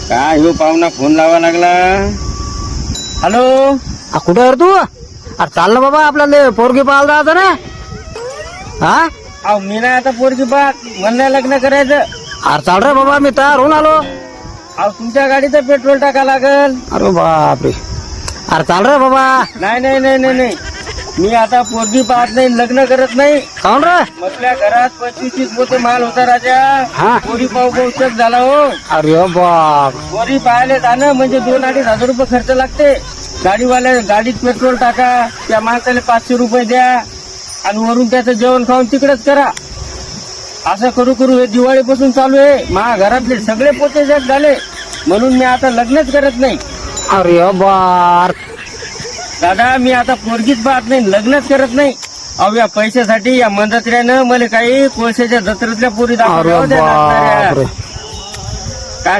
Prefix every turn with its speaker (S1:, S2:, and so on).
S1: काय हो पाहुणा फोन लावा लागला. हॅलो.
S2: कुठे आहे रे तू? अरे चाल ना बाबा, आपल्याला पोरगी पाहायला जायचं ना. हा
S1: अहो मी नाही आता पोरगी पाहत, मला लग्न करायचं.
S2: अरे चाल रे बाबा, मी तयार होऊन आलो.
S1: अहो तुमच्या गाडीचं पेट्रोल टाका लागल.
S2: अरे बापरे, अरे चाल रे बाबा.
S1: नाही नाही नाही नाही नाही, मी आता पोरगी पाहत नाही, लग्न करत नाही.
S2: काऊन रे?
S1: आपल्या घरात 25-30 मोठे माल होता राजा.
S2: हा.
S1: पोरी पाहू पाहूच झाला हो.
S2: अरे बाप,
S1: पोरी पाहायला जाणं म्हणजे 2-2.5 हजार रुपये खर्च लागते. गाडीवाल्या गाडीत पेट्रोल टाका, त्या माणसाला 500 रुपये द्या आणि वरून त्याचं जेवण खाऊन तिकडेच करा. असं करू करू हे दिवाळीपासून चालू आहे. माझ्या घरातले सगळे पोते जग झाले, म्हणून मी आता लग्नच करत नाही.
S2: अरे बाप,
S1: दादा मी आता पोरगीच पाहत नाही, लग्नच करत नाही. अहो या पैशासाठी या मंदत्र्यानं मला काही कोळशाच्या जत्रेतल्या पोरी
S2: अरे
S1: दाखवल्या होत्या.
S2: बापरे.